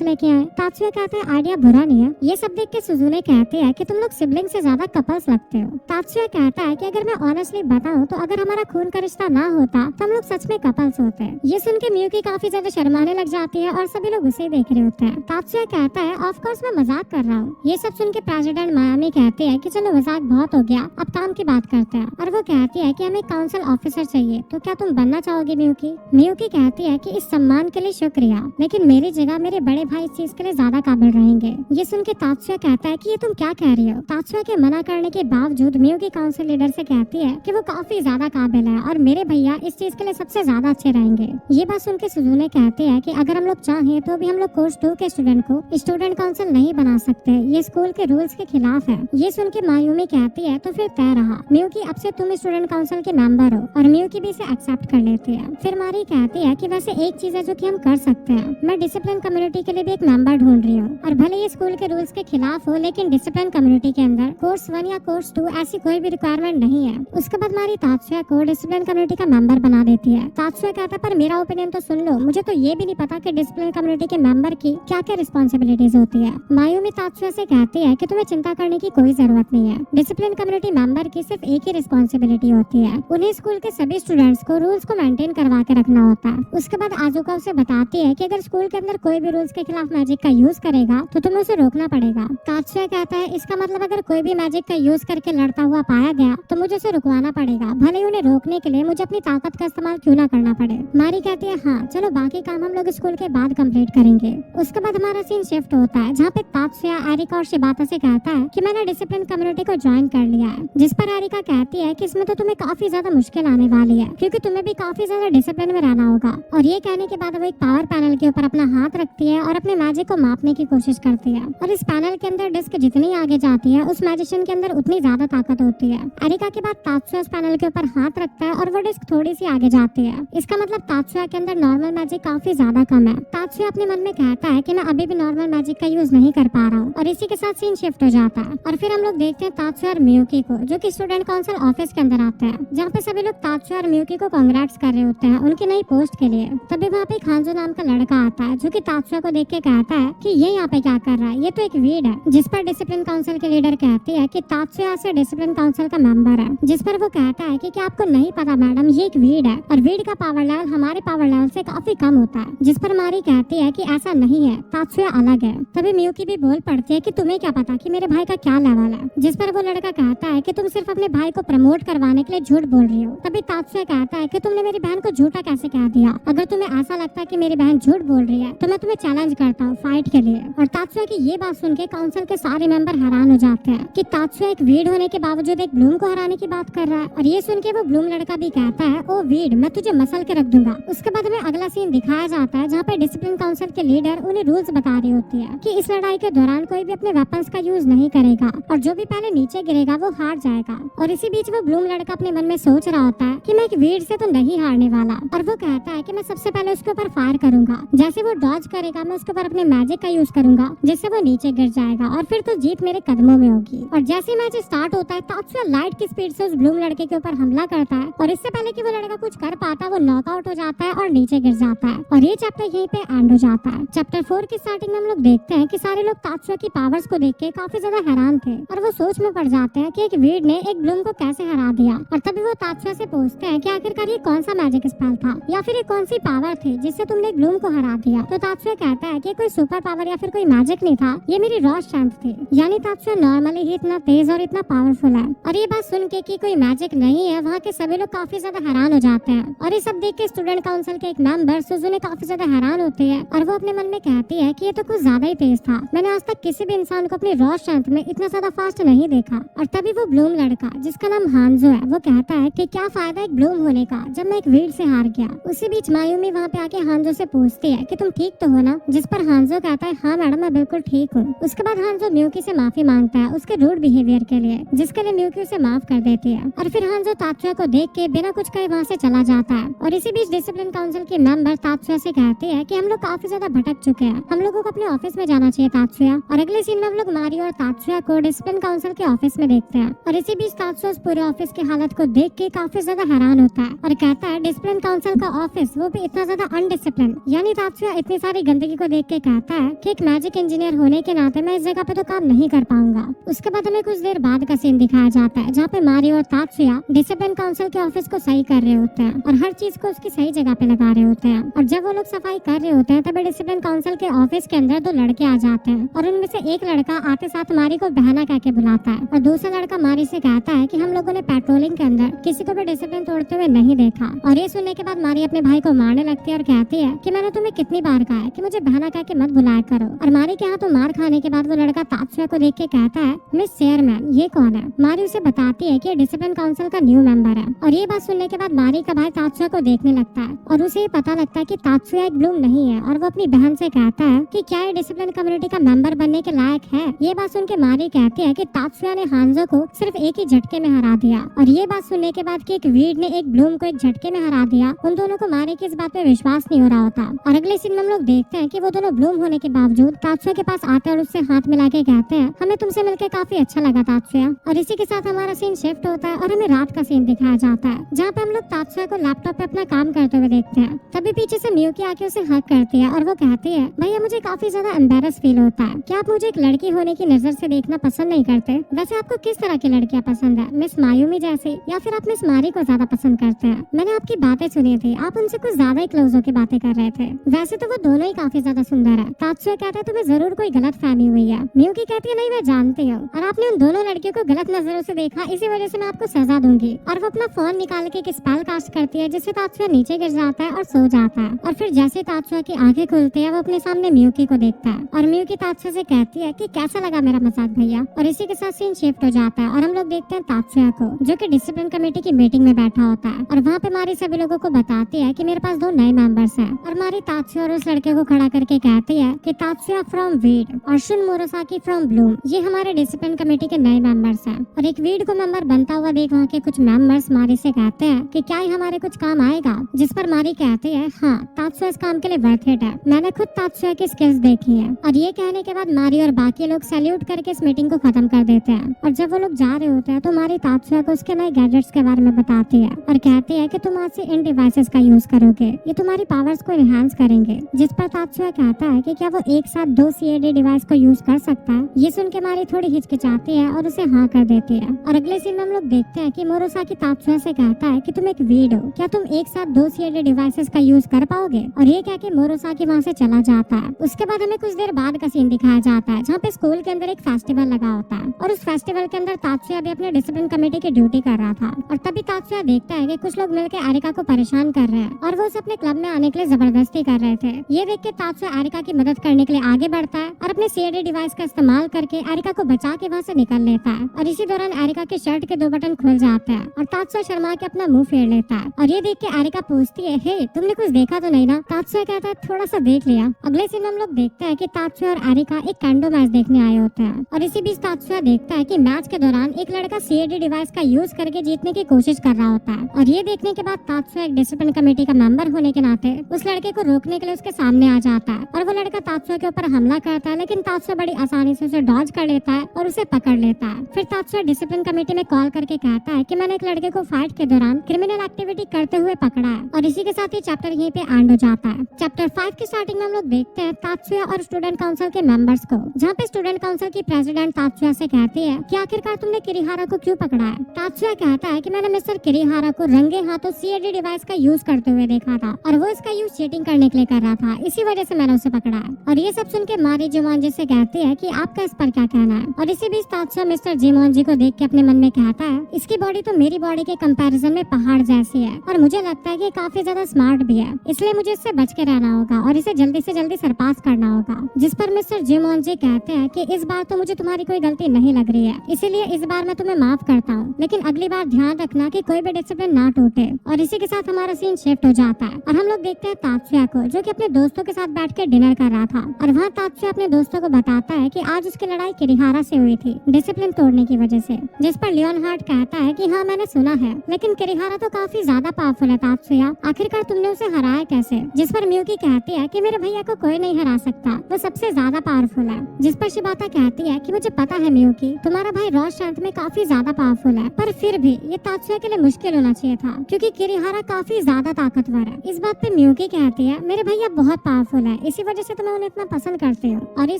लेके आए। तात्सुया कहता है आइडिया बुरा नहीं है। ये सब देख के सुजुने कहते हैं कि तुम लोग सिबलिंग से ज्यादा कपल्स लगते हो। तात्सुया कहता है कि अगर मैं ऑनेस्टली बताऊं तो अगर हमारा खून का रिश्ता ना होता तो हम लोग सच में कपल्स होते हैं। ये सुन के मियुकी काफी ज्यादा शर्माने लग जाती है और सभी लोग उसे देख रहे होते हैं। तात्सुया कहता है ऑफ कोर्स मैं मजाक कर रहा हूँ। ये सब सुन के प्रेसिडेंट मायामी कहते हैं कि चलो मजाक बहुत हो गया, अब काम की बात करते हैं। और वो कहती है कि हमें काउंसिल ऑफिसर चाहिए, तो क्या तुम बनना चाहोगे मियुकी? मियुकी कहती है कि इस सम्मान के लिए शुक्रिया, लेकिन मेरी जगह मेरे बड़े भाई इस चीज के लिए ज्यादा काबिल रहेंगे। ये सुन के तात्सुया कहता है कि ये तुम क्या कह रही हो? तात्सुया के मना करने के बावजूद मियुकी काउंसिल लीडर से कहती है कि वो काफी ज्यादा काबिल है और मेरे भैया इस चीज के लिए सबसे ज्यादा अच्छे रहेंगे। ये बात सुन के सुजुने कहते हैं कि अगर हम लोग चाहें तो भी हम लोग कोर्स 2 के स्टूडेंट को स्टूडेंट काउंसिल नहीं बना सकते, ये स्कूल के रूल्स के खिलाफ है। ये सुन के मायूमी कहती है तो फिर तय रहा, मियुकी अब से तुम स्टूडेंट काउंसिल के मेंबर हो। और मियुकी भी इसे एक्सेप्ट कर लेती है। फिर मारी कहती है कि वैसे एक चीज है जो कि हम कर सकते हैं, मैं डिसिप्लिन कम्युनिटी के लिए भी एक मेंबर ढूंढ रही हूँ और भले ये स्कूल के रूल्स के खिलाफ हो लेकिन डिसिप्लिन कम्युनिटी के अंदर कोर्स 1 या कोर्स 2 ऐसी कोई भी रिक्वायरमेंट नहीं है। उसके बाद मारी तात्सुया को डिसिप्लिन कम्युनिटी का मेंबर बना देती है। तात्सुया कहता है पर मेरा ओपिनियन तो सुन लो, मुझे तो ये भी नहीं पता कि डिसिप्लिन कम्युनिटी के मेंबर की क्या क्या रिस्पॉन्सिबिलिटीज होती है। मायूमी तात्सुया से कहती है कि तुम्हें चिंता करने की कोई जरूरत नहीं है, डिसिप्लिन कम्युनिटी मेंबर की सिर्फ एक ही रिस्पॉन्सिबिलिटी होती है, उन्हें स्कूल के सभी स्टूडेंट्स को रूल्स को मेंटेन करवा के रखना होता है। उसके बाद आजुका उसे बताती है कि अगर स्कूल के अंदर कोई भी रूल्स के खिलाफ मैजिक का यूज करेगा तो तुम्हें उसे रोकना पड़ेगा। तात्सुया कहता है इसका मतलब अगर कोई भी मैजिक का यूज करके लड़ता हुआ पाया गया तो मुझे उसे रुकवाना पड़ेगा, भले ही उन्हें रोकने के लिए मुझे अपनी ताकत का इस्तेमाल क्यों ना करना पड़े। मारी कहती है हाँ चलो बाकी काम हम लोग स्कूल के बाद कंप्लीट करेंगे। उसके बाद हमारा सीन शिफ्ट होता है जहाँ पे तात्सुया एरिका और शिबाता से कहता है कि मैंने डिसिप्लिन कम्युनिटी को ज्वाइन कर लिया है, जिस पर एरिका कहती है कि इसमें तो तुम्हें काफी ज्यादा मुश्किल आने वाली है क्योंकि तुम्हें भी काफी ज्यादा डिसिप्लिन में रहना होगा। और ये कहने के बाद वो एक पावर पैनल के ऊपर अपना हाथ रखती है और अपने मैजिक को मापने की कोशिश करती है और इस पैनल के अंदर डिस्क जितनी आगे जाती है उस मैजिशियन के अंदर उतनी ज्यादा ताकत होती है। एरिका के बाद तात्सुया इस पैनल के ऊपर हाथ रखता है और वो डिस्क थोड़ी सी आगे जाती है। इसका मतलब तात्सुया के अंदर नॉर्मल मैजिक काफी ज्यादा कम है। तात्सुया अपने मन में कहता है कि मैं अभी भी नॉर्मल मैजिक का यूज नहीं कर पा रहा हूँ और इसी के साथ सीन शिफ्ट हो जाता है। और फिर हम लोग देखते हैं तात्सुया और मियुकी को जो कि स्टूडेंट काउंसिल ऑफिस के अंदर आते हैं, जहाँ पे सभी लोग तात्सुया और मियुकी को कांग्रेट्स कर रहे होते हैं उनकी नई पोस्ट के लिए। तभी वहाँ पे खांजो नाम का लड़का आता है जो कि तात्सुया को देख के कहता है कि ये यहाँ पे क्या कर रहा है, ये तो एक वीड है। जिस पर डिसिप्लिन काउंसिल के लीडर कहती है कि तात्सुया से डिसिप्लिन काउंसिल का मेंबर है, जिस पर वो कहता है कि क्या आपको नहीं पता मैडम ये एक वीड है और वीड का पावर लेवल हमारे पावर लेवल से काफी कम होता है। जिस पर मारी कहती है कि ऐसा नहीं है, तात्सुया अलग है। तभी मियुकी भी बोल पड़ती है कि तुम्हें क्या पता कि मेरे भाई का क्या लेवल है, जिस पर वो लड़का कहता है कि तुम सिर्फ अपने भाई को प्रमोट करवाने के लिए झूठ बोल रही हो। तभी तात्सुया कहता है कि तुमने मेरी बहन को झूठा कैसे कह दिया, अगर तुम्हें ऐसा लगता है कि मेरी बहन झूठ बोल रही है तो मैं तुम्हें चैलेंज करता हूँ फाइट के लिए। और तात्सुया की ये बात सुन के काउंसिल के सारे मेंबर हैरान हो जाते हैं कि तात्सुया एक वीड होने के बावजूद एक ब्लूम को हराने की बात कर रहा है। और ये सुन के वो ब्लूम लड़का भी कहता है ओ वीड मैं तुझे मसल के रख दूंगा। उसके बाद हमें अगला सीन दिखाया जाता है जहाँ पे डिसिप्लिन काउंसिल के लीडर उन्हें रूल्स बता रही होती है कि इस लड़ाई के दौरान कोई भी अपने वेपन्स का यूज नहीं करेगा और जो भी पहले नीचे गिरेगा वो हार जाएगा। और इसी बीच वो ब्लूम लड़का अपने मन में सोच रहा होता है कि मैं एक वीड से तो नहीं हारने वाला, और वो कहता है कि मैं सबसे पहले उसके ऊपर फायर करूंगा, जैसे वो डॉज करेगा मैं उसके ऊपर अपने मैजिक का यूज करूंगा जिससे वो नीचे गिर जाएगा और फिर तो जीत मेरे कदमों में होगी। और जैसे मैच स्टार्ट होता है तात्सुया लाइट की स्पीड से उस ब्लूम लड़के के ऊपर हमला करता है और इससे पहले कि वो लड़का कुछ कर पाता वो नॉकआउट हो जाता है और नीचे गिर जाता है। और ये चैप्टर यहीं पे एंड हो जाता है। चैप्टर 4 की स्टार्टिंग में हम लोग देखते हैं कि सारे लोग तात्सुया की पावर्स को देख के काफी ज्यादा हैरान थे और वो सोच में पड़ जाते हैं कि एक वीड ने एक ब्लूम को कैसे हरा दिया। और तभी वो तात्सुया से पूछते हैं कि आखिरकार ये कौन सा मैजिक स्पेल था या फिर ये कौन सी पावर थी जिससे तुमने ब्लूम को हरा दिया। तो तात्सुया कहता है कि कोई सुपर पावर या फिर कोई मैजिक नहीं था, ये मेरी रॉ स्ट्रेंथ थी। यानी तात्सुया नॉर्मली ही इतना तेज और इतना पावरफुल है। और ये बात सुन के कि कोई मैजिक नहीं है वहाँ के सभी लोग काफी ज्यादा हैरान हो जाते हैं। और ये सब देख के स्टूडेंट काउंसिल के एक मेंबर सुजुने काफी ज्यादा हैरान होते हैं और वो अपने मन में कहती है कि ये तो कुछ ज्यादा ही तेज था, मैंने आज तक किसी भी इंसान को अपनी रॉ स्ट्रेंथ में इतना ज्यादा फास्ट नहीं देखा। और तभी वो ब्लूम लड़का जिसका नाम हांजो है वो कहता है कि क्या फायदा एक ब्लूम होने का जब मैं एक वीड से हार गया। उसी बीच मायूमी वहाँ पे आके हांजो से पूछती है कि तुम ठीक तो हो ना, जिस पर हांजो कहता है हाँ मैडम मैं बिल्कुल ठीक हूँ। उसके बाद हांजो मियुकी से माफी मांगता है उसके रूड बिहेवियर के लिए, जिसके लिए मियुकी उसे माफ कर देती है। और फिर हांजो तात्सुया को देख के बिना कुछ कहे वहाँ से चला जाता है। और इसी बीच डिसिप्लिन काउंसिल के मेंबर तात्सुया से कहते हैं कि हम लोग काफी ज्यादा भटक चुके हैं, हम लोगों को अपने ऑफिस में जाना चाहिए तात्सुया। और अगले सीन में हम लोग मारी और तात्सुया को डिसिप्लिन काउंसिल के ऑफिस में देखते हैं। और इसी बीच तात्सुया उस पूरे ऑफिस की हालत को देख के काफी ज्यादा हैरान होता है और कहता है डिसिप्लिन काउंसिल का ऑफिस वो भी इतना ज्यादा अनडिसिप्लिन, यानी तात्सुया इतनी सारी गंदगी को को देख के कहता है कि एक मैजिक इंजीनियर होने के नाते मैं इस जगह पे तो काम नहीं कर पाऊंगा। उसके बाद हमें कुछ देर बाद का सीन दिखाया जाता है जहाँ पे मारियो और तात्सुया डिसिप्लिन काउंसिल के ऑफिस को सही कर रहे होते हैं और हर चीज को उसकी सही जगह पे लगा रहे होते हैं। और जब वो लोग सफाई कर रहे होते हैं तभी डिसिप्लिन काउंसिल के ऑफिस के अंदर दो लड़के आ जाते हैं और उनमें से एक लड़का आते साथ मारी को बहना कह के बुलाता है और दूसरा लड़का मारी से कहता है कि हम लोगों ने पेट्रोलिंग के अंदर किसी को भी डिसिप्लिन तोड़ते हुए नहीं देखा। और ये सुनने के बाद मारी अपने भाई को मारने लगती है और कहती है कि मैंने तुम्हें कितनी बार कहा है कि मुझे बहना कह के मत बुलाया करो। और मारी के हाथों मार खाने के बाद वो लड़का तात्सुया को देख के कहता है मिस चेयरमैन ये कौन है। मारी उसे बताती है कि ये डिसिप्लिन काउंसिल का न्यू मेंबर है। और ये बात सुनने के बाद मारी का भाई तात्सुया को देखने लगता है और उसे ये पता लगता है कि तात्सुया एक ब्लूम नहीं है और वो अपनी बहन से कहता है कि क्या ये डिसिप्लिन कम्युनिटी का मेंबर बनने के लायक है। ये बात सुन के मारी कहती है कि तात्सुया ने हांजो को सिर्फ एक ही झटके में हरा दिया। और ये बात सुनने के बाद कि एक वीड ने एक ब्लूम को एक झटके में हरा दिया, उन दोनों को मारी की इस बात पे विश्वास नहीं हो रहा होता। और अगले सीन में हम लोग देखते हैं कि वो दोनों ब्लूम होने के बावजूद तात्सुया के पास आते हैं और उससे हाथ मिला के कहते हैं हमें तुमसे मिलकर काफी अच्छा लगा तात्सुया। और इसी के साथ हमारा सीन शिफ्ट होता है और हमें रात का सीन दिखाया जाता है जहाँ पे हम लोग तात्सुया को लैपटॉप पे अपना काम करते हुए देखते हैं। तभी पीछे से मियुकी आके उसे हक करती है और वो कहती है भैया मुझे काफी ज्यादा एम्बेरस फील होता है, क्या आप मुझे एक लड़की होने की नजर से देखना पसंद नहीं करते? वैसे आपको किस तरह की लड़कियां पसंद है, मिस मायूमी जैसी या फिर आप मिस मारी को ज्यादा पसंद करते हैं? मैंने आपकी बातें सुनी थी, आप उनसे कुछ ज्यादा ही क्लोज होकर बातें कर रहे थे। वैसे तो वो दोनों ही काफी ज्यादा सुंदर है। तात्सुया कहता है तुम्हें जरूर कोई गलत फहमी हुई है। मियुकी कहती है नहीं मैं जानती हूँ और आपने उन दोनों लड़कियों को गलत नजरों से देखा, इसी वजह से मैं आपको सजा दूंगी। और वो अपना फोन निकाल के एक स्पेल कास्ट करती है जिससे तात्सुया नीचे गिर जाता है और सो जाता है। और फिर जैसे तात्सुया की आंखें खुलती है वो अपने सामने मियुकी को देखता है और मियुकी तात्सुया से कहती है कि कैसा लगा मेरा मजाक भैया। और इसी के साथ सीन शिफ्ट हो जाता है और हम लोग देखते हैं तात्सुया को जो कि डिसिप्लिन कमेटी की मीटिंग में बैठा होता है और वहाँ पे मारी सभी लोगों को बताती है कि मेरे पास दो नए मेंबर्स हैं। और मारी तात्सुया और उस लड़के को खड़ा करके कहती है कि तात्सुया फ्रॉम वीड और शुन मोरोसाकी फ्रॉम ब्लूम ये हमारे डिसिप्लिन कमेटी के नए मेंबर्स हैं। और एक वीड को मेंबर बनता हुआ देख वहाँ के कुछ मेंबर्स मारी से कहते हैं कि क्या ये हमारे कुछ काम आएगा, जिस पर मारी कहती है हाँ तात्सुया इस काम के लिए वर्थ इट है, मैंने खुद तात्सुया की स्किल्स देखी है। और ये कहने के बाद मारी और बाकी लोग सैल्यूट करके इस मीटिंग को खत्म कर देते हैं। और जब वो लोग जा रहे होते हैं तो मारी तात्सुया को उसके नए गैजेट्स के बारे में बताती है और कहती है कि तुम आज से इन डिवाइसेस का यूज करोगे, ये तुम्हारी पावर्स को एनहांस करेंगे। जिस पर तात्सुया कहता है कि क्या वो एक साथ दो सीएडी डिवाइस को यूज कर सकता है। ये सुन के मारी थोड़ी हिचकिचाती है और उसे हाँ कर देती है। और अगले सीन में हम लोग देखते हैं कि मोरोसाकी तात्सुया से कहता है कि तुम एक वीड हो, क्या तुम एक साथ दो सीएडी डिवाइसेस का यूज कर पाओगे। और ये कह के मोरोसाकी वहाँ से चला जाता है। उसके बाद हमें कुछ देर बाद का सीन दिखाया जाता है जहाँ पे स्कूल के अंदर एक फेस्टिवल लगा होता है और उस फेस्टिवल के अंदर तात्सुया भी अपने डिसिप्लिन कमेटी की ड्यूटी कर रहा था। और तभी तात्सुया देखता है कि कुछ लोग मिलकर एरिका को परेशान कर रहे हैं और वो उसे अपने क्लब में आने के लिए जबरदस्ती कर रहे थे। ये देख के तात्सुया एरिका की मदद करने के लिए आगे बढ़ता है और अपने सीएडी डिवाइस का इस्तेमाल करके एरिका को बचा के वहाँ से निकल लेता है। और इसी दौरान एरिका के शर्ट के दो बटन खुल जाते हैं और तात्सुया शर्मा के अपना मुंह फेर लेता है। और ये देख के एरिका पूछती है हे तुमने कुछ देखा तो नहीं ना। तात्सुया कहता है थोड़ा सा देख लिया। अगले सीन में हम लोग देखते हैं कि तात्सुया और एरिका एक कैंडो मैच देखने आए होते हैं और इसी बीच तात्सुया देखता है कि मैच के दौरान एक लड़का सीएडी डिवाइस का यूज करके जीतने की कोशिश कर रहा होता है। और ये देखने के बाद तात्सुया एक डिसिप्लिन कमेटी का मेंबर होने के नाते उस लड़के को रोकने के लिए उसके सामने आ जाता है और वो लड़का तात्सुया के ऊपर हमला करता है, लेकिन तात्सुया बड़ी आसानी से उसे डॉज कर लेता है और उसे पकड़ लेता है। फिर तात्सुया डिसिप्लिन कमेटी में कॉल करके कहता है कि मैंने एक लड़के को फाइट के दौरान क्रिमिनल एक्टिविटी करते हुए पकड़ा है। और इसी के साथ ही चैप्टर यहीं पे एंड हो जाता है। चैप्टर 5 की स्टार्टिंग में हम लोग देखते हैं तात्सुया और स्टूडेंट काउंसिल के मेंबर्स को, जहाँ पे स्टूडेंट काउंसिल की प्रेसिडेंट तात्सुया से कहती है कि आखिरकार तुमने किरिहारा को क्यों पकड़ा है। तात्सुया कहता है कि मैंने मिस्टर किरिहारा को रंगे हाथों सीएडी डिवाइस का यूज करते हुए देखा था और वो इसका यूज चीटिंग करने के लिए कर रहा था, इसी वजह से मैंने उसे पकड़ा है। और ये सब सुन के मारी जिमोनजी से कहती है कि आपका इस पर क्या कहना है। और इसी बीच तात्सुया मिस्टर जिमोनजी को देख के अपने मन में कहता है इसकी बॉडी तो मेरी बॉडी के कंपैरिजन में पहाड़ जैसी है और मुझे लगता है कि काफी ज्यादा स्मार्ट भी है, इसलिए मुझे इससे बच के रहना होगा और इसे जल्दी से जल्दी सरपास करना होगा। जिस पर मिस्टर जिमोनजी कहते हैं कि इस बार तो मुझे तुम्हारी कोई गलती नहीं लग रही है, इसीलिए इस बार मैं तुम्हें माफ करता हूँ, लेकिन अगली बार ध्यान रखना कि कोई भी डिसिप्लिन ना टूटे। और इसी के साथ हमारा सीन शिफ्ट हो जाता है और हम लोग देखते हैं तात्सुया को जो कि अपने दोस्तों के साथ बैठ के डिनर कर रहा था और वहाँ तात्सुया अपने दोस्तों को बताता है कि आज उसकी लड़ाई किरिहारा से हुई थी डिसिप्लिन तोड़ने की वजह से। जिस पर लियोनहार्ड कहता है कि हाँ मैंने सुना है, लेकिन किरिहारा तो काफी ज्यादा पावरफुल है तात्सुया, आखिरकार तुमने उसे हराया कैसे। जिस पर मियुकी कहती है कि मेरे भैया को कोई नहीं हरा सकता, वो सबसे ज्यादा पावरफुल है। जिस पर शिबाता कहती है कि मुझे पता है मियुकी, तुम्हारा भाई रॉ स्ट्रेंथ में काफी ज्यादा पावरफुल है, पर फिर भी ये तात्सुया के लिए मुश्किल होना चाहिए था क्योंकि किरिहारा काफी ज्यादा ताकतवर है। इस बात पे मियुकी कहती है मेरे भैया बहुत पावरफुल है, इसी वजह से तुम्हें उन्हें इतना पसंद करते हो। और ये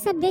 सब देख